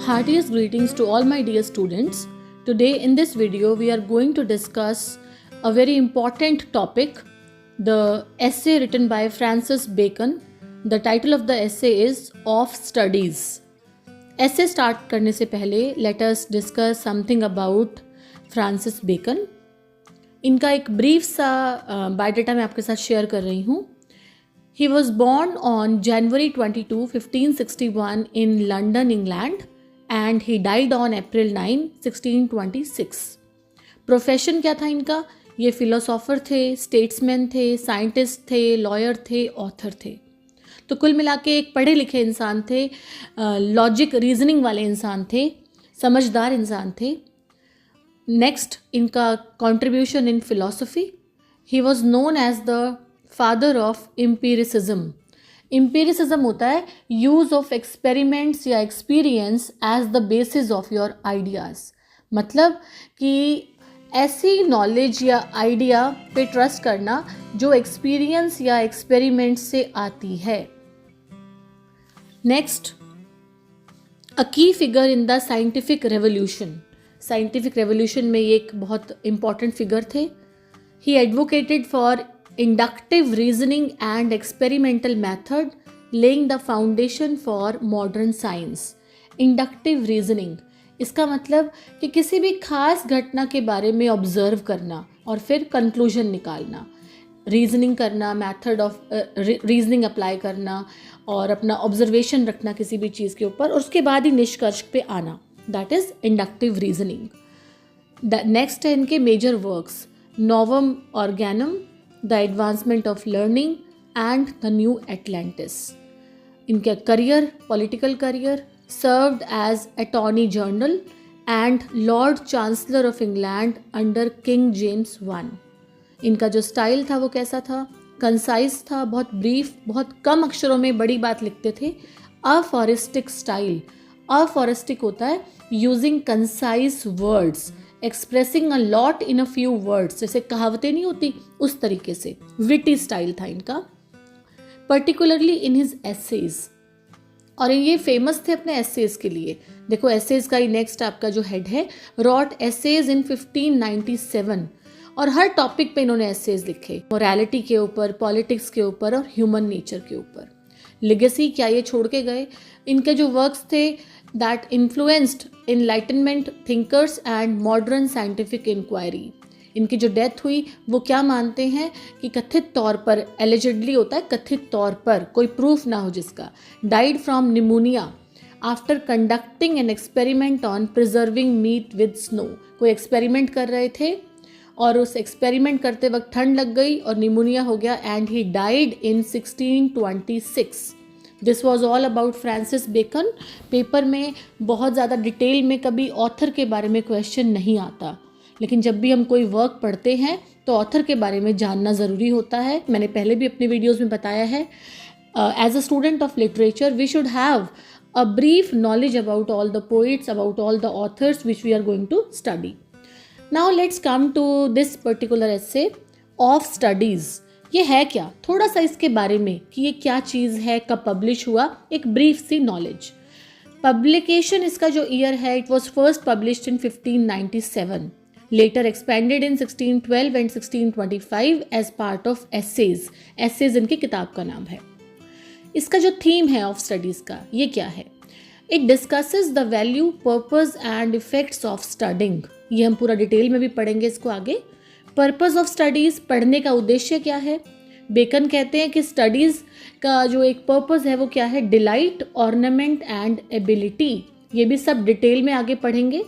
Heartiest greetings to all my dear students. Today in this video we are going to discuss a very important topic, the essay written by Francis Bacon. The title of the essay is Of Studies. Essay start करने से पहले let us discuss something about Francis Bacon. इनका एक brief सा biodata मैं आपके साथ share कर रही हूँ. He was born on January 22, 1561 in London, England and he died on April 9, 1626. Profession क्या था इनका? ये फिलोसोफर थे, स्टेट्समैन थे, साइंटिस्ट थे, लॉयर थे, ऑथर थे. तो कुल मिला के एक पढ़े लिखे इंसान थे, लॉजिक रीजनिंग वाले इंसान थे, समझदार इंसान थे. नेक्स्ट इनका contribution in philosophy. He was known as the father of empiricism. Empiricism होता है यूज़ ऑफ एक्सपेरिमेंट्स या experience as the basis of your ideas. मतलब कि ऐसी नॉलेज या आइडिया पे ट्रस्ट करना जो एक्सपीरियंस या एक्सपेरिमेंट से आती है. नेक्स्ट, अ की figure in the scientific revolution. Scientific revolution में ये एक बहुत इम्पॉर्टेंट फिगर थे. ही advocated for inductive reasoning and experimental method, laying the foundation for modern science. Inductive reasoning इसका मतलब कि किसी भी खास घटना के बारे में ऑब्जर्व करना और फिर कंक्लूजन निकालना, रीजनिंग करना, मेथड ऑफ रीजनिंग अप्लाई करना और अपना ऑब्जर्वेशन रखना किसी भी चीज़ के ऊपर और उसके बाद ही निष्कर्ष पे आना, that is inductive reasoning. Next है इनके major works, Novum Organum, the advancement of learning and the new Atlantis. इनका career, political career, served as attorney general and lord chancellor of England under king James one. इनका जो style था वो कैसा था? Concise था, बहुत ब्रीफ, बहुत कम अक्षरों में बड़ी बात लिखते थे. अफोरिस्टिक स्टाइल. अफोरिस्टिक होता है using concise words, expressing a lot in a few words. जैसे कहावतें नहीं होती उस तरीके से. विटी स्टाइल था इनका, पर्टिकुलरली इन हिज एसेज. और ये फेमस थे अपने एसेज के लिए. देखो एसेज का ही नेक्स्ट आपका जो हेड है, रॉट एसेज इन 1597. और हर टॉपिक पे इन्होंने एसेज लिखे, मोरालिटी के ऊपर, पॉलिटिक्स के ऊपर और ह्यूमन नेचर के ऊपर. लेगेसी क्या ये छोड़ के गए? इनके जो वर्क्स थे that influenced enlightenment thinkers and modern scientific inquiry. इनकी जो डेथ हुई वो क्या मानते हैं कि कथित तौर पर, allegedly होता है कथित तौर पर, कोई प्रूफ ना हो जिसका, died from pneumonia after conducting an experiment on preserving meat with snow. कोई एक्सपेरिमेंट कर रहे थे और उस एक्सपेरिमेंट करते वक्त ठंड लग गई और निमोनिया हो गया and he died in 1626. This was all about Francis Bacon. Paper में बहुत ज़्यादा डिटेल में कभी ऑथर के बारे में क्वेश्चन नहीं आता, लेकिन जब भी हम कोई वर्क पढ़ते हैं तो ऑथर के बारे में जानना ज़रूरी होता है. मैंने पहले भी अपने वीडियोज़ में बताया है, as a student of literature we should have a brief knowledge about all the poets, about all the authors which we are going to study. Now let's come to this particular essay, of studies. ये है क्या? थोड़ा सा इसके बारे में कि ये क्या चीज़ है, कब पब्लिश हुआ, एक ब्रीफ सी नॉलेज. पब्लिकेशन इसका जो ईयर है, it was first published in 1597, later expanded in 1612 and 1625 as part of essays. Essays इनकी किताब का नाम है. इसका जो थीम है ऑफ स्टडीज़ का, ये क्या है? It discusses the value, purpose and effects of studying. ये हम पूरा डिटेल में भी पढ़ेंगे इसको आगे. पर्पस ऑफ स्टडीज़, पढ़ने का उद्देश्य क्या है? बेकन कहते हैं कि स्टडीज़ का जो एक पर्पस है वो क्या है? Delight, ornament and ability. ये भी सब डिटेल में आगे पढ़ेंगे.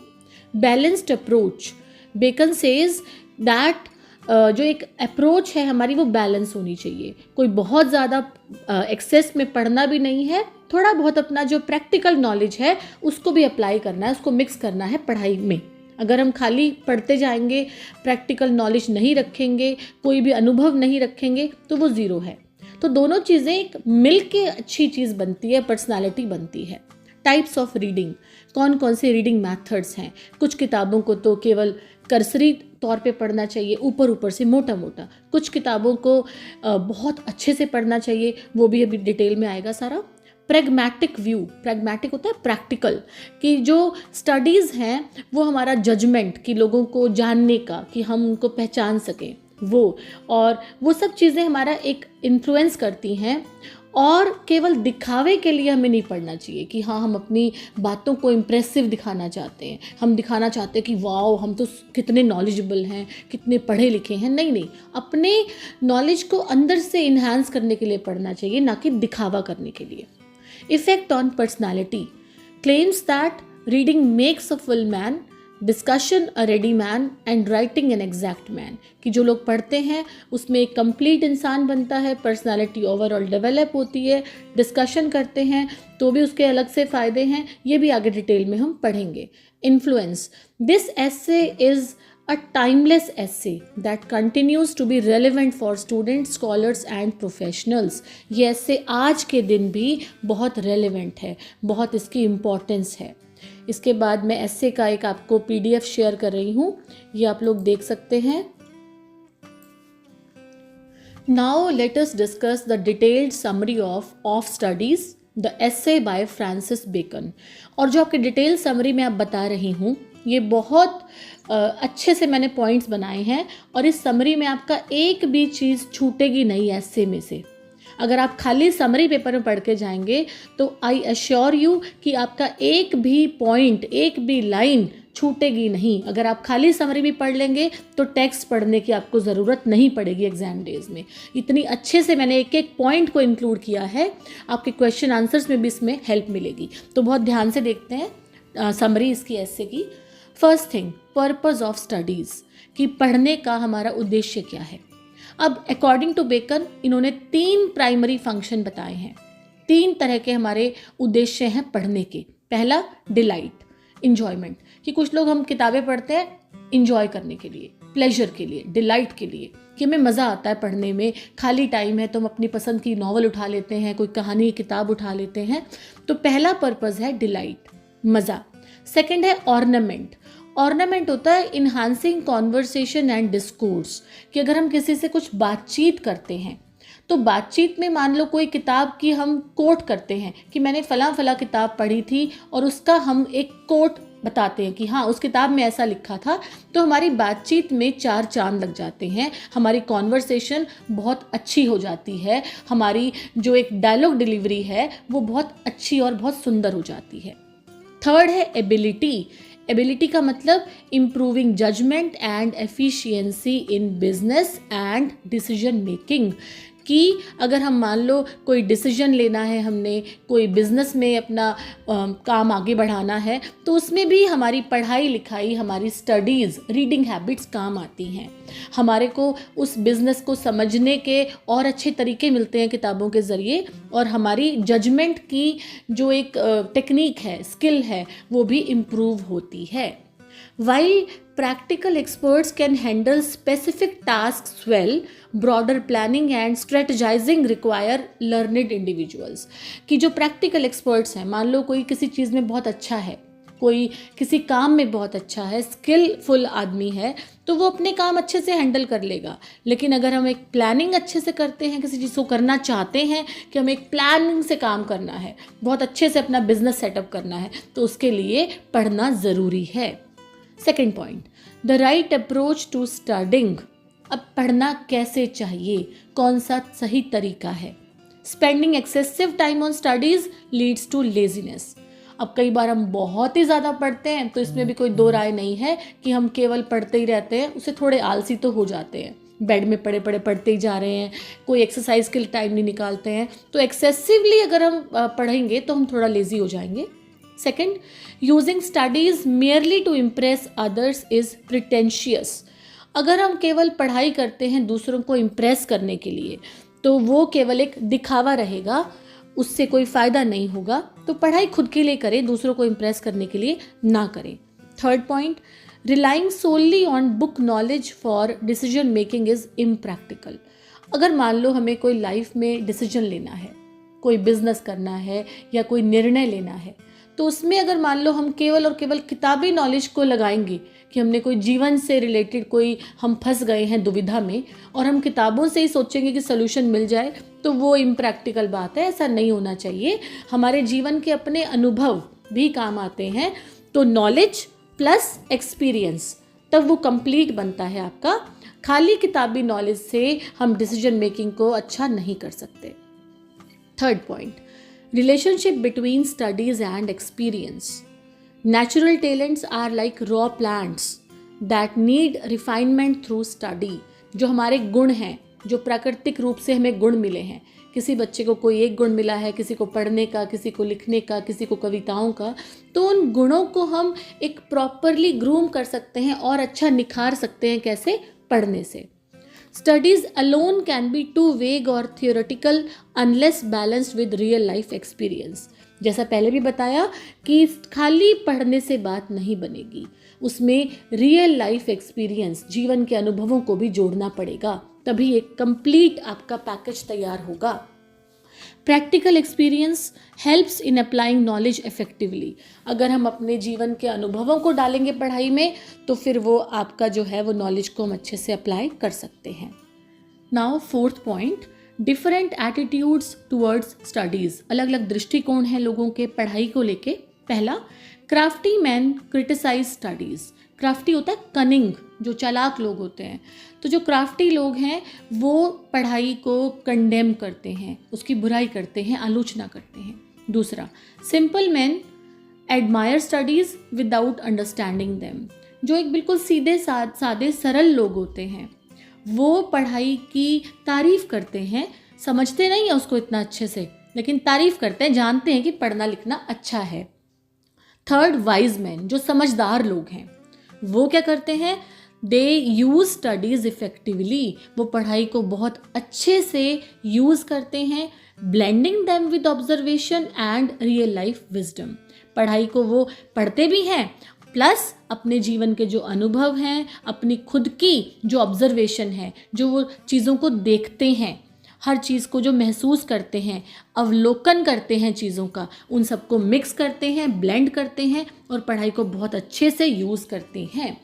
Balanced approach. Bacon says that जो एक अप्रोच है हमारी वो बैलेंस होनी चाहिए. कोई बहुत ज़्यादा एक्सेस में पढ़ना भी नहीं है, थोड़ा बहुत अपना जो प्रैक्टिकल नॉलेज है उसको भी अप्लाई करना है, उसको मिक्स करना है पढ़ाई में. अगर हम खाली पढ़ते जाएंगे, प्रैक्टिकल नॉलेज नहीं रखेंगे, कोई भी अनुभव नहीं रखेंगे तो वो ज़ीरो है. तो दोनों चीज़ें एक मिल के अच्छी चीज़ बनती है, पर्सनालिटी बनती है. टाइप्स ऑफ रीडिंग, कौन कौन से रीडिंग मेथड्स हैं? कुछ किताबों को तो केवल कर्सरी तौर पे पढ़ना चाहिए, ऊपर ऊपर से मोटा मोटा. कुछ किताबों को बहुत अच्छे से पढ़ना चाहिए, वो भी अभी डिटेल में आएगा सारा. प्रैग्मैटिक व्यू, प्रैग्मैटिक होता है प्रैक्टिकल, कि जो स्टडीज़ हैं वो हमारा जजमेंट, कि लोगों को जानने का, कि हम उनको पहचान सकें वो, और वो सब चीज़ें हमारा एक इन्फ्लुएंस करती हैं। और केवल दिखावे के लिए हमें नहीं पढ़ना चाहिए कि हाँ हम अपनी बातों को इम्प्रेसिव दिखाना चाहते हैं, हम दिखाना चाहते हैं कि वाओ हम तो कितने नॉलेजेबल हैं, कितने पढ़े लिखे हैं। नहीं नहीं, अपने नॉलेज को अंदर से इन्हांस करने के लिए पढ़ना चाहिए, ना कि दिखावा करने के लिए। Effect on personality claims that reading makes a full man, discussion a ready man and writing an exact man, कि जो लोग पढ़ते हैं उसमें एक कंप्लीट इंसान बनता है, पर्सनालिटी ओवरऑल डेवलप होती है। डिस्कशन करते हैं तो भी उसके अलग से फ़ायदे हैं, ये भी आगे डिटेल में हम पढ़ेंगे। Influence, this essay is a timeless essay that continues to be relevant for students, scholars and professionals। ये essay आज के दिन भी बहुत relevant है, बहुत इसकी importance है। इसके बाद मैं essay का एक आपको PDF शेयर कर रही हूँ, ये आप लोग देख सकते हैं। Now let us discuss the detailed summary of studies, the essay by Francis Bacon। और जो आपकी डिटेल समरी मैं अब बता रही हूँ, ये बहुत अच्छे से मैंने पॉइंट्स बनाए हैं, और इस समरी में आपका एक भी चीज़ छूटेगी नहीं ऐसे में से। अगर आप खाली समरी पेपर में पढ़ के जाएंगे तो आई अश्योर यू कि आपका एक भी पॉइंट, एक भी लाइन छूटेगी नहीं। अगर आप खाली समरी भी पढ़ लेंगे तो टेक्स्ट पढ़ने की आपको ज़रूरत नहीं पड़ेगी एग्जाम डेज में। इतनी अच्छे से मैंने एक एक पॉइंट को इंक्लूड किया है, आपके क्वेश्चन आंसर्स में भी इसमें हेल्प मिलेगी। तो बहुत ध्यान से देखते हैं समरी इसकी ऐसे की। First thing, purpose of studies, कि पढ़ने का हमारा उद्देश्य क्या है। अब अकॉर्डिंग टू बेकन इन्होंने 3 प्राइमरी फंक्शन बताए हैं, 3 तरह के हमारे उद्देश्य हैं पढ़ने के। पहला डिलाइट, इंजॉयमेंट, कि कुछ लोग हम किताबें पढ़ते हैं इंजॉय करने के लिए, प्लेजर के लिए, डिलाइट के लिए, कि हमें मज़ा आता है पढ़ने में, खाली टाइम है तो हम अपनी पसंद की नॉवल उठा लेते हैं, कोई कहानी की किताब उठा लेते हैं। तो पहला पर्पस है डिलाइट, मज़ा। सेकंड है ऑर्नामेंट। ऑर्नामेंट होता है इन्हांसिंग कॉन्वर्सेशन एंड डिस्कोर्स, कि अगर हम किसी से कुछ बातचीत करते हैं तो बातचीत में मान लो कोई किताब की हम कोट करते हैं कि मैंने फला किताब पढ़ी थी, और उसका हम एक कोट बताते हैं कि हाँ उस किताब में ऐसा लिखा था, तो हमारी बातचीत में 4 चांद लग जाते हैं, हमारी कॉन्वर्सेशन बहुत अच्छी हो जाती है, हमारी जो एक डायलॉग डिलीवरी है वो बहुत अच्छी और बहुत सुंदर हो जाती है। थर्ड है एबिलिटी। एबिलिटी का मतलब improving judgement and efficiency in business and decision making, कि अगर हम मान लो कोई डिसीजन लेना है, हमने कोई बिज़नेस में अपना काम आगे बढ़ाना है, तो उसमें भी हमारी पढ़ाई लिखाई, हमारी स्टडीज़, रीडिंग हैबिट्स काम आती हैं। हमारे को उस बिज़नेस को समझने के और अच्छे तरीके मिलते हैं किताबों के ज़रिए, और हमारी जजमेंट की जो एक टेक्निक है, स्किल है, वो भी इम्प्रूव होती है। While practical experts can handle specific tasks well, broader planning and strategizing require learned individuals। कि जो practical experts हैं, मान लो कोई किसी चीज़ में बहुत अच्छा है, कोई किसी काम में बहुत अच्छा है, स्किलफुल आदमी है, तो वो अपने काम अच्छे से हैंडल कर लेगा। लेकिन अगर हम एक प्लानिंग अच्छे से करते हैं, किसी चीज़ को करना चाहते हैं कि हमें एक प्लानिंग से काम करना है, बहुत अच्छे से अपना बिजनेस सेटअप करना है, तो उसके लिए पढ़ना ज़रूरी है। Second point, the right approach to studying. अब पढ़ना कैसे चाहिए, कौन सा सही तरीका है। Spending excessive time on studies leads to laziness. अब कई बार हम बहुत ही ज़्यादा पढ़ते हैं, तो इसमें भी कोई दो राय नहीं है कि हम केवल पढ़ते ही रहते हैं, उससे थोड़े आलसी तो हो जाते हैं, बेड में पड़े पड़े पढ़ते ही जा रहे हैं, कोई एक्सरसाइज के लिए टाइम नहीं निकालते हैं। तो एक्सेसिवली अगर हम पढ़ेंगे तो हम थोड़ा लेजी हो जाएंगे। Second, using studies merely to impress others is pretentious. अगर हम केवल पढ़ाई करते हैं दूसरों को इम्प्रेस करने के लिए, तो वो केवल एक दिखावा रहेगा, उससे कोई फ़ायदा नहीं होगा। तो पढ़ाई खुद के लिए करें, दूसरों को इम्प्रेस करने के लिए ना करें। Third point, relying solely on book knowledge for decision making is impractical. अगर मान लो हमें कोई लाइफ में डिसीजन लेना है, कोई बिजनेस करना है या कोई निर्णय लेना है, तो उसमें अगर मान लो हम केवल और केवल किताबी नॉलेज को लगाएंगे कि हमने कोई जीवन से रिलेटेड कोई हम फंस गए हैं दुविधा में और हम किताबों से ही सोचेंगे कि सलूशन मिल जाए, तो वो इम्प्रैक्टिकल बात है, ऐसा नहीं होना चाहिए। हमारे जीवन के अपने अनुभव भी काम आते हैं, तो नॉलेज प्लस एक्सपीरियंस तब वो कंप्लीट बनता है आपका। खाली किताबी नॉलेज से हम डिसीजन मेकिंग को अच्छा नहीं कर सकते। Third point, relationship between studies and experience. Natural talents are like raw plants that need refinement through study। जो हमारे गुण हैं, जो प्राकृतिक रूप से हमें गुण मिले हैं, किसी बच्चे को कोई एक गुण मिला है, किसी को पढ़ने का, किसी को लिखने का, किसी को कविताओं का, तो उन गुणों को हम एक प्रॉपरली ग्रूम कर सकते हैं और अच्छा निखार सकते हैं। कैसे? पढ़ने से। Studies alone can be too vague or theoretical unless balanced with real life experience। जैसा पहले भी बताया कि खाली पढ़ने से बात नहीं बनेगी, उसमें रियल लाइफ एक्सपीरियंस, जीवन के अनुभवों को भी जोड़ना पड़ेगा, तभी एक कंप्लीट आपका पैकेज तैयार होगा। Practical experience helps in applying knowledge effectively. अगर हम अपने जीवन के अनुभवों को डालेंगे पढ़ाई में, तो फिर वो आपका जो है वो नॉलेज को हम अच्छे से अप्लाई कर सकते हैं। Now fourth point, different attitudes towards studies. अलग अलग दृष्टिकोण हैं लोगों के पढ़ाई को लेके। पहला, crafty man criticize studies. Crafty होता है कनिंग, जो चालाक लोग होते हैं। तो जो क्राफ्टी लोग हैं वो पढ़ाई को कंडेम करते हैं, उसकी बुराई करते हैं, आलोचना करते हैं। दूसरा, simple man admire studies without understanding them. जो एक बिल्कुल सीधे सादे सरल लोग होते हैं, वो पढ़ाई की तारीफ़ करते हैं, समझते नहीं है उसको इतना अच्छे से, लेकिन तारीफ़ करते हैं, जानते हैं कि पढ़ना लिखना अच्छा है। थर्ड, वाइज मैन, जो समझदार लोग हैं, वो क्या करते हैं? दे यूज़ स्टडीज़ इफ़ेक्टिवली। वो पढ़ाई को बहुत अच्छे से यूज़ करते हैं, blending them with observation and real life wisdom. पढ़ाई को वो पढ़ते भी हैं, प्लस अपने जीवन के जो अनुभव हैं, अपनी खुद की जो ऑब्जर्वेशन है, जो वो चीज़ों को देखते हैं, हर चीज़ को जो महसूस करते हैं, अवलोकन करते हैं चीज़ों का, उन सबको मिक्स करते हैं, ब्लेंड करते हैं और पढ़ाई को बहुत अच्छे से यूज़ करते हैं।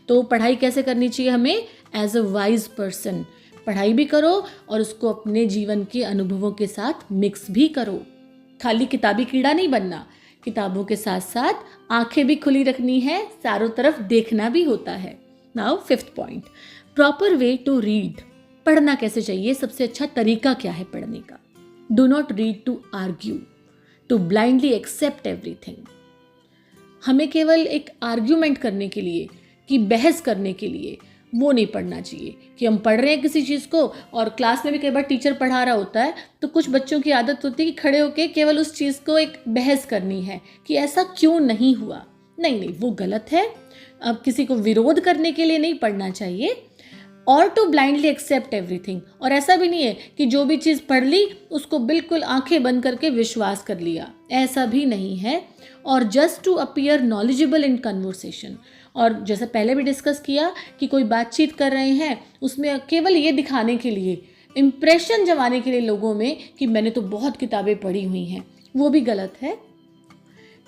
तो पढ़ाई कैसे करनी चाहिए हमें? एज अ वाइज पर्सन पढ़ाई भी करो और उसको अपने जीवन के अनुभवों के साथ मिक्स भी करो। खाली किताबी कीड़ा नहीं बनना, किताबों के साथ साथ आंखें भी खुली रखनी है, चारों तरफ देखना भी होता है। Now fifth point, proper way to read. पढ़ना कैसे चाहिए? सबसे अच्छा तरीका क्या है पढ़ने का? Do not read to argue, to blindly accept everything. हमें केवल एक आर्ग्यूमेंट करने के लिए, कि बहस करने के लिए वो नहीं पढ़ना चाहिए कि हम पढ़ रहे हैं किसी चीज़ को, और क्लास में भी कई बार टीचर पढ़ा रहा होता है तो कुछ बच्चों की आदत होती है कि खड़े होके केवल उस चीज़ को एक बहस करनी है कि ऐसा क्यों नहीं हुआ। नहीं, वो गलत है। अब किसी को विरोध करने के लिए नहीं पढ़ना चाहिए। और टू ब्लाइंडली एक्सेप्ट एवरीथिंग, और ऐसा भी नहीं है कि जो भी चीज़ पढ़ ली उसको बिल्कुल आंखें बंद करके विश्वास कर लिया, ऐसा भी नहीं है। और just to appear knowledgeable in conversation, और जैसे पहले भी डिस्कस किया कि कोई बातचीत कर रहे हैं उसमें केवल ये दिखाने के लिए, इम्प्रेशन जमाने के लिए लोगों में कि मैंने तो बहुत किताबें पढ़ी हुई हैं, वो भी गलत है।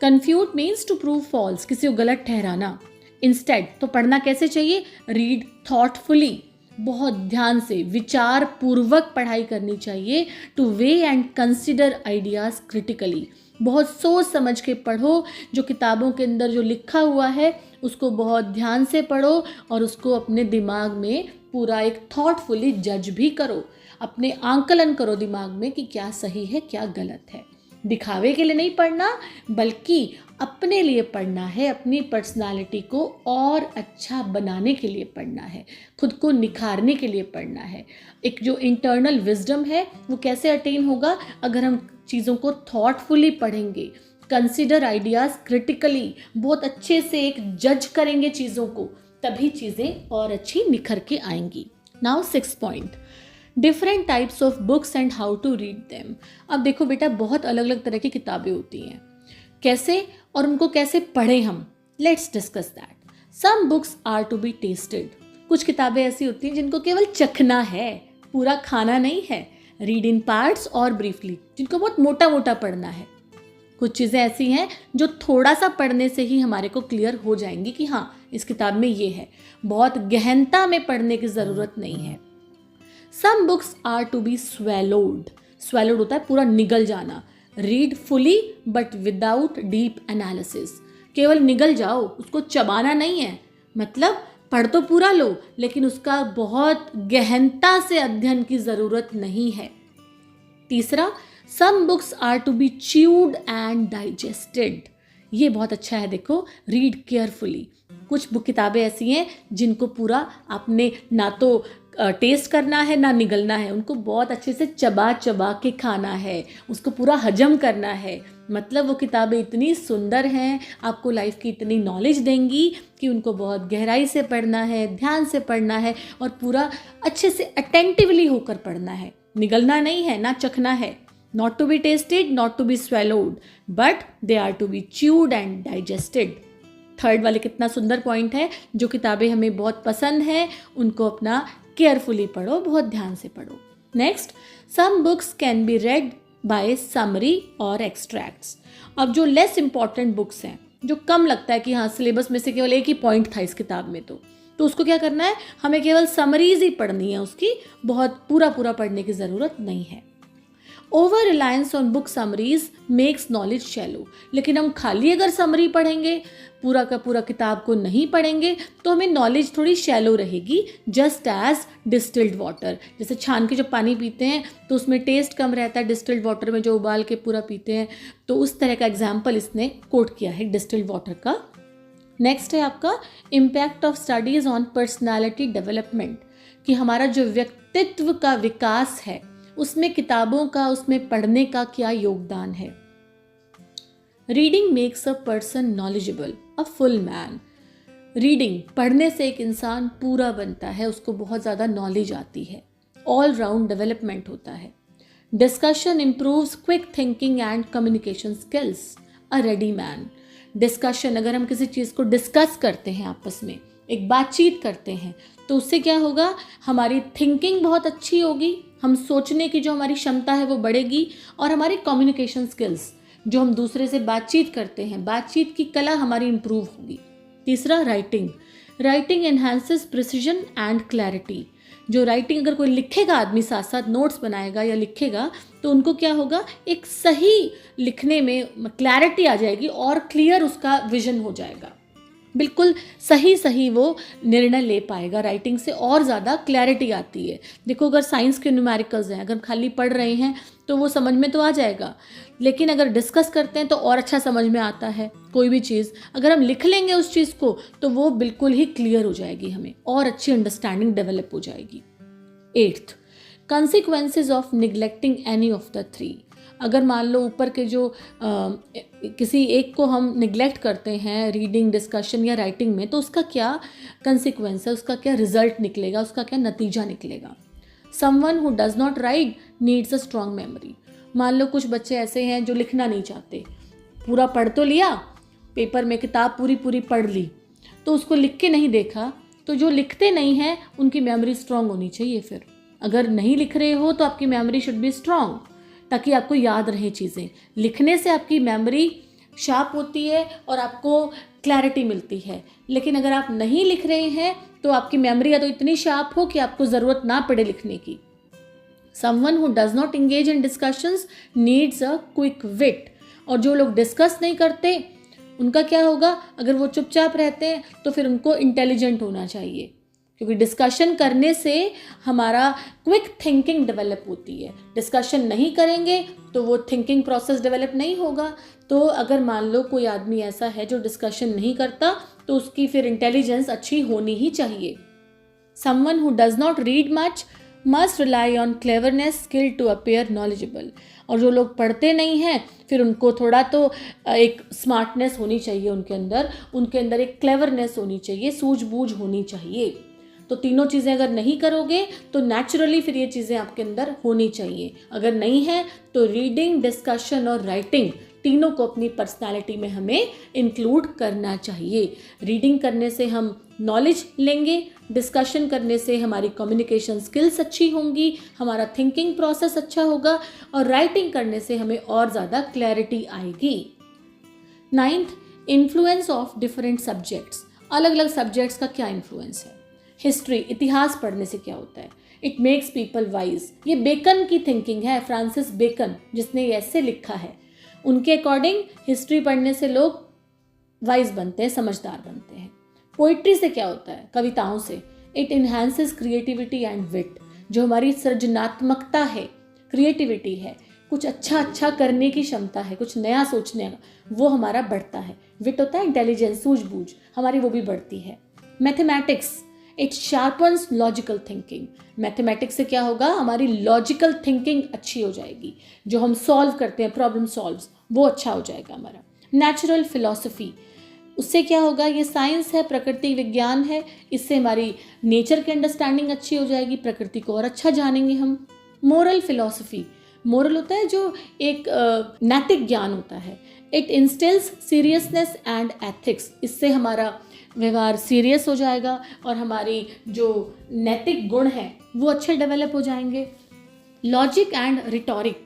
कन्फ्यूट मीन्स टू प्रूव फॉल्स, किसी को गलत ठहराना। इंस्टेड तो पढ़ना कैसे चाहिए? रीड थॉटफुली, बहुत ध्यान से विचार पूर्वक पढ़ाई करनी चाहिए। Two way and consider ideas critically, बहुत सोच समझ के पढ़ो, जो किताबों के अंदर जो लिखा हुआ है उसको बहुत ध्यान से पढ़ो और उसको अपने दिमाग में पूरा एक थॉटफुली जज भी करो, अपने आंकलन करो दिमाग में कि क्या सही है क्या गलत है। दिखावे के लिए नहीं पढ़ना, बल्कि अपने लिए पढ़ना है, अपनी पर्सनालिटी को और अच्छा बनाने के लिए पढ़ना है, खुद को निखारने के लिए पढ़ना है। एक जो इंटरनल विजडम है वो कैसे अटेन होगा? अगर हम चीज़ों को थॉटफुली पढ़ेंगे, कंसिडर आइडियाज़ क्रिटिकली, बहुत अच्छे से एक जज करेंगे चीज़ों को, तभी चीज़ें और अच्छी निखर के आएंगी। Now sixth point, different types of books and how to read them. अब देखो बेटा, बहुत अलग अलग तरह की किताबें होती हैं, कैसे और उनको कैसे पढ़ें हम। Let's discuss that. Some books are to be tasted, कुछ किताबें ऐसी होती हैं जिनको केवल चखना है, पूरा खाना नहीं है। रीड इन पार्ट्स और ब्रीफली, जिनको बहुत मोटा मोटा पढ़ना है। कुछ चीज़ें ऐसी हैं जो थोड़ा सा पढ़ने से ही हमारे को क्लियर हो जाएंगी कि हाँ इस किताब में ये है, बहुत गहनता में पढ़ने की ज़रूरत नहीं है। Some books are to be swallowed होता है पूरा निगल जाना। Read fully but without deep analysis, केवल निगल जाओ, उसको चबाना नहीं है, मतलब पढ़ तो पूरा लो लेकिन उसका बहुत गहनता से अध्ययन की ज़रूरत नहीं है। तीसरा, some books are to be chewed and digested, ये बहुत अच्छा है। देखो, रीड केयरफुली, कुछ बुक किताबें ऐसी हैं जिनको पूरा आपने ना तो टेस्ट करना है ना निगलना है, उनको बहुत अच्छे से चबा चबा के खाना है, उसको पूरा हजम करना है। मतलब वो किताबें इतनी सुंदर हैं, आपको लाइफ की इतनी नॉलेज देंगी कि उनको बहुत गहराई से पढ़ना है, ध्यान से पढ़ना है और पूरा अच्छे से अटेंटिवली होकर पढ़ना है। निगलना नहीं है ना चखना है। Not to be tasted, not to be swallowed, but they are to be chewed and digested. Third वाले कितना सुंदर पॉइंट है, जो किताबें हमें बहुत पसंद हैं उनको अपना केयरफुली पढ़ो, बहुत ध्यान से पढ़ो। Next, some books can be read by summary और एक्सट्रैक्ट्स। अब जो लेस इंपॉर्टेंट बुक्स हैं, जो कम लगता है कि हाँ सिलेबस में से केवल एक ही पॉइंट था इस किताब में, तो उसको क्या करना है, हमें केवल समरीज ही पढ़नी है, उसकी बहुत पूरा पढ़ने की ज़रूरत नहीं है। Over reliance on book summaries makes knowledge shallow, लेकिन हम खाली अगर समरी पढ़ेंगे, पूरा का पूरा किताब को नहीं पढ़ेंगे, तो हमें नॉलेज थोड़ी शैलो रहेगी। जस्ट एज डिस्टिल्ड वाटर, जैसे छान के जब पानी पीते हैं तो उसमें टेस्ट कम रहता है, डिस्टिल्ड वाटर में जो उबाल के पूरा पीते हैं, तो उस तरह का एग्जाम्पल इसने कोट किया है डिस्टिल्ड वाटर का। नेक्स्ट है आपका impact of studies on personality development, कि हमारा जो व्यक्तित्व का विकास है उसमें किताबों का, उसमें पढ़ने का क्या योगदान है। Reading makes a person knowledgeable, a full man. Reading, पढ़ने से एक इंसान पूरा बनता है, उसको बहुत ज़्यादा नॉलेज आती है, ऑल राउंड डेवलपमेंट होता है। Discussion improves quick thinking and communication skills, a ready man. Discussion, अगर हम किसी चीज़ को डिस्कस करते हैं, आपस में एक बातचीत करते हैं, तो उससे क्या होगा, हमारी थिंकिंग बहुत अच्छी होगी, हम सोचने की जो हमारी क्षमता है वो बढ़ेगी, और हमारी कम्युनिकेशन स्किल्स, जो हम दूसरे से बातचीत करते हैं, बातचीत की कला हमारी इम्प्रूव होगी। तीसरा, writing. Writing enhances precision and clarity. जो राइटिंग, अगर कोई लिखेगा, आदमी साथ साथ नोट्स बनाएगा या लिखेगा, तो उनको क्या होगा, एक सही लिखने में क्लैरिटी आ जाएगी और क्लियर उसका विजन हो जाएगा, बिल्कुल सही वो निर्णय ले पाएगा। राइटिंग से और ज़्यादा क्लैरिटी आती है। देखो, अगर साइंस के न्यूमेरिकल्स हैं, अगर खाली पढ़ रहे हैं तो वो समझ में तो आ जाएगा, लेकिन अगर डिस्कस करते हैं तो और अच्छा समझ में आता है। कोई भी चीज़ अगर हम लिख लेंगे उस चीज़ को, तो वो बिल्कुल ही क्लियर हो जाएगी, हमें और अच्छी अंडरस्टैंडिंग डेवलप हो जाएगी। 8th, consequences of neglecting any of the 3। अगर मान लो ऊपर के जो किसी एक को हम निगलेक्ट करते हैं रीडिंग, डिस्कशन या राइटिंग में, तो उसका क्या कंसिक्वेंस है, उसका क्या रिजल्ट निकलेगा, उसका क्या नतीजा निकलेगा। Someone who does not right needs a strong memory. मान लो कुछ बच्चे ऐसे हैं जो लिखना नहीं चाहते, पूरा पढ़ तो लिया, पेपर में किताब पूरी पढ़ ली, तो उसको लिख के नहीं देखा, तो जो लिखते नहीं हैं उनकी मेमोरी स्ट्रॉन्ग होनी चाहिए। फिर अगर नहीं लिख रहे हो तो आपकी मेमोरी शुड बी स्ट्रॉन्ग, ताकि आपको याद रहे चीज़ें। लिखने से आपकी मेमोरी शार्प होती है और आपको क्लैरिटी मिलती है, लेकिन अगर आप नहीं लिख रहे हैं तो आपकी मेमोरी या तो इतनी शार्प हो कि आपको ज़रूरत ना पड़े लिखने की। Someone who does not engage in discussions needs a quick wit. और जो लोग डिस्कस नहीं करते उनका क्या होगा, अगर वो चुपचाप रहते हैं तो फिर उनको इंटेलिजेंट होना चाहिए, क्योंकि डिस्कशन करने से हमारा क्विक थिंकिंग डेवलप होती है। डिस्कशन नहीं करेंगे तो वो थिंकिंग प्रोसेस डेवलप नहीं होगा। तो अगर मान लो कोई आदमी ऐसा है जो डिस्कशन नहीं करता, तो उसकी फिर इंटेलिजेंस अच्छी होनी ही चाहिए। Someone who does not read much must rely on cleverness skill to appear knowledgeable. और जो लोग पढ़ते नहीं हैं, फिर उनको थोड़ा तो एक स्मार्टनेस होनी चाहिए, उनके अंदर एक क्लेवरनेस होनी चाहिए, सूझबूझ होनी चाहिए। तो तीनों चीज़ें अगर नहीं करोगे तो नेचुरली फिर ये चीज़ें आपके अंदर होनी चाहिए। अगर नहीं है तो रीडिंग, डिस्कशन और राइटिंग तीनों को अपनी पर्सनालिटी में हमें इंक्लूड करना चाहिए। रीडिंग करने से हम नॉलेज लेंगे, डिस्कशन करने से हमारी कम्युनिकेशन स्किल्स अच्छी होंगी, हमारा थिंकिंग प्रोसेस अच्छा होगा, और राइटिंग करने से हमें और ज़्यादा क्लैरिटी आएगी। 9th, influence of different subjects, अलग अलग सब्जेक्ट्स का क्या इन्फ्लुएंस है। हिस्ट्री, इतिहास पढ़ने से क्या होता है, इट मेक्स पीपल वाइज। ये बेकन की थिंकिंग है, फ्रांसिस बेकन जिसने ये ऐसे लिखा है, उनके अकॉर्डिंग हिस्ट्री पढ़ने से लोग वाइज बनते हैं, समझदार बनते हैं। पोइट्री से क्या होता है, कविताओं से, इट इन्हांसेस क्रिएटिविटी एंड विट, जो हमारी सृजनात्मकता है, क्रिएटिविटी है, कुछ अच्छा करने की क्षमता है, कुछ नया सोचने का, वो हमारा बढ़ता है। विट होता है इंटेलिजेंस, सूझबूझ, हमारी वो भी बढ़ती है। Mathematics, it sharpens logical thinking, mathematics से क्या होगा, हमारी लॉजिकल थिंकिंग अच्छी हो जाएगी, जो हम सॉल्व करते हैं, प्रॉब्लम सॉल्व्स, वो अच्छा हो जाएगा हमारा। नेचुरल फिलॉसफी, उससे क्या होगा, ये साइंस है, प्रकृति विज्ञान है, इससे हमारी नेचर की अंडरस्टैंडिंग अच्छी हो जाएगी, प्रकृति को और अच्छा जानेंगे हम। मोरल फिलॉसफी, मोरल होता है जो एक नैतिक ज्ञान होता है, it instils seriousness and ethics, इससे हमारा व्यवहार सीरियस हो जाएगा और हमारी जो नैतिक गुण हैं वो अच्छे डेवलप हो जाएंगे। लॉजिक एंड रिटोरिक,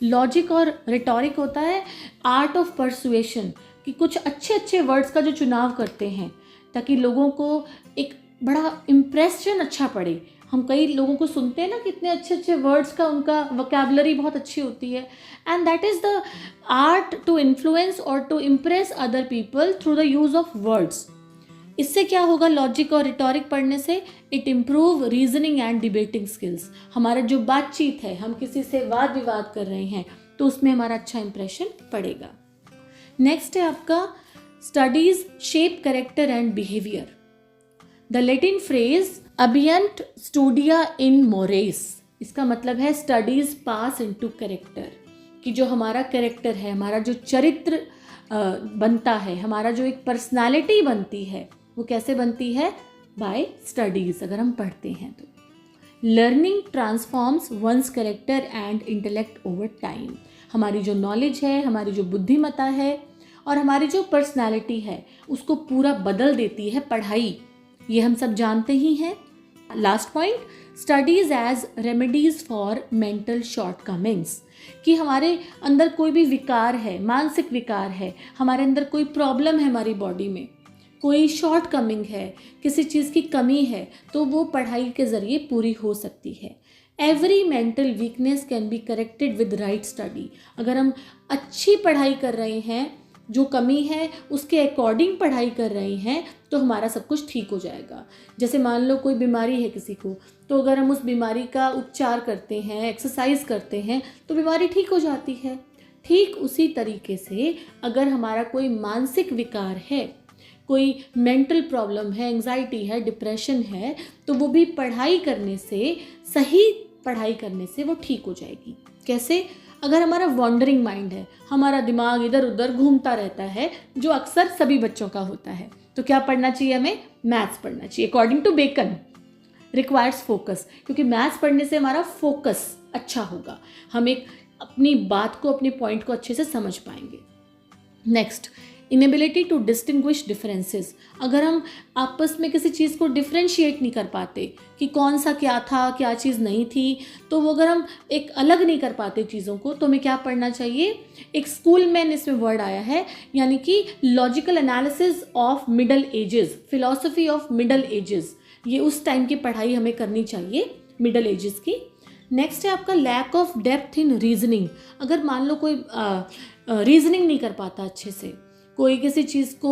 लॉजिक और रिटोरिक होता है आर्ट ऑफ परसुएशन, कि कुछ अच्छे वर्ड्स का जो चुनाव करते हैं ताकि लोगों को एक बड़ा इम्प्रेशन अच्छा पड़े। हम कई लोगों को सुनते हैं ना, कितने अच्छे वर्ड्स का उनका वोकैबुलरी बहुत अच्छी होती है, and that is the art to influence और to impress other people through the use of words. इससे क्या होगा, लॉजिक और रिटोरिक पढ़ने से it improve reasoning and debating skills, हमारा जो बातचीत है, हम किसी से वाद विवाद कर रहे हैं तो उसमें हमारा अच्छा इंप्रेशन पड़ेगा। नेक्स्ट है आपका studies shape character and behaviour. The Latin phrase अबियंट स्टूडिया इन मोरेस, इसका मतलब है स्टडीज पास इनटू कैरेक्टर, कि जो हमारा कैरेक्टर है, हमारा जो चरित्र बनता है, हमारा जो एक पर्सनालिटी बनती है, वो कैसे बनती है, बाय स्टडीज, अगर हम पढ़ते हैं तो। Learning transforms one's character and intellect over time, हमारी जो नॉलेज है, हमारी जो बुद्धिमत्ता है और हमारी जो पर्सनालिटी है उसको पूरा बदल देती है पढ़ाई, ये हम सब जानते ही हैं। Last point, studies as remedies for mental shortcomings, कि हमारे अंदर कोई भी विकार है, मानसिक विकार है, हमारे अंदर कोई प्रॉब्लम है, हमारी बॉडी में कोई शॉर्टकमिंग है, किसी चीज़ की कमी है, तो वो पढ़ाई के ज़रिए पूरी हो सकती है। Every mental weakness can be corrected with right study, अगर हम अच्छी पढ़ाई कर रहे हैं, जो कमी है उसके अकॉर्डिंग पढ़ाई कर रहे हैं, तो हमारा सब कुछ ठीक हो जाएगा। जैसे मान लो कोई बीमारी है किसी को, तो अगर हम उस बीमारी का उपचार करते हैं, एक्सरसाइज करते हैं, तो बीमारी ठीक हो जाती है। ठीक उसी तरीके से अगर हमारा कोई मानसिक विकार है, कोई मेंटल प्रॉब्लम है, एंजाइटी है, डिप्रेशन है, तो वो भी पढ़ाई करने से, सही पढ़ाई करने से वो ठीक हो जाएगी। कैसे? अगर हमारा वॉन्डरिंग माइंड है, हमारा दिमाग इधर उधर घूमता रहता है, जो अक्सर सभी बच्चों का होता है, तो क्या पढ़ना चाहिए हमें? मैथ्स पढ़ना चाहिए। According to Bacon requires focus, क्योंकि मैथ्स पढ़ने से हमारा फोकस अच्छा होगा, हम एक अपनी बात को, अपने पॉइंट को अच्छे से समझ पाएंगे। Next, inability to distinguish differences, अगर हम आपस में किसी चीज़ को डिफ्रेंशिएट नहीं कर पाते कि कौन सा क्या था, क्या चीज़ नहीं थी, तो वो अगर हम एक अलग नहीं कर पाते चीज़ों को, तो हमें क्या पढ़ना चाहिए? एक स्कूलमैन इसमें वर्ड आया है, यानी कि logical analysis of middle edges, philosophy of middle edges, ये उस टाइम की पढ़ाई हमें करनी चाहिए, मिडल एजेस की। नेक्स्ट है आपका lack of depth in reasoning, अगर मान लो कोई रीजनिंग नहीं कर पाता अच्छे से, कोई किसी चीज़ को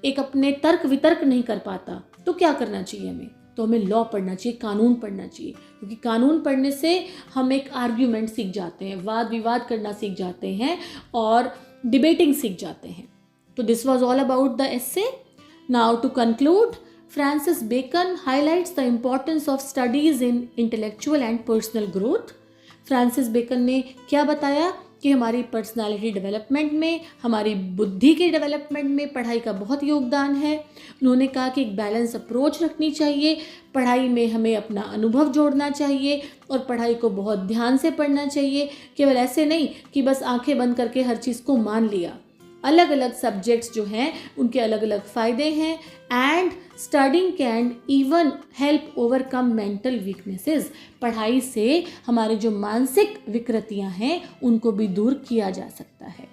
एक अपने तर्क वितर्क नहीं कर पाता, तो क्या करना चाहिए हमें? तो हमें लॉ पढ़ना चाहिए, कानून पढ़ना चाहिए, क्योंकि कानून पढ़ने से हम एक आर्ग्यूमेंट सीख जाते हैं, वाद विवाद करना सीख जाते हैं और डिबेटिंग सीख जाते हैं। तो this was all about the essay. Now to conclude, Francis Bacon highlights the importance of studies in intellectual and personal growth. Francis Bacon ने क्या बताया कि हमारी पर्सनालिटी डेवलपमेंट में, हमारी बुद्धि के डेवलपमेंट में पढ़ाई का बहुत योगदान है। उन्होंने कहा कि एक बैलेंस अप्रोच रखनी चाहिए, पढ़ाई में हमें अपना अनुभव जोड़ना चाहिए और पढ़ाई को बहुत ध्यान से पढ़ना चाहिए, केवल ऐसे नहीं कि बस आंखें बंद करके हर चीज़ को मान लिया। अलग अलग सब्जेक्ट्स जो हैं उनके अलग अलग फ़ायदे हैं, and studying can even help overcome mental weaknesses, पढ़ाई से हमारे जो मानसिक विकृतियां हैं उनको भी दूर किया जा सकता है।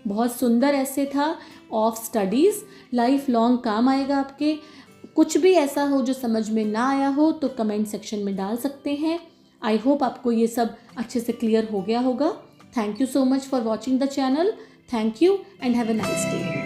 बहुत सुंदर ऐसे था ऑफ स्टडीज़, लाइफ लॉन्ग काम आएगा आपके। कुछ भी ऐसा हो जो समझ में ना आया हो तो कमेंट सेक्शन में डाल सकते हैं। आई होप आपको ये सब अच्छे से क्लियर हो गया होगा। Thank you so much for watching the channel. Thank you and have a nice day.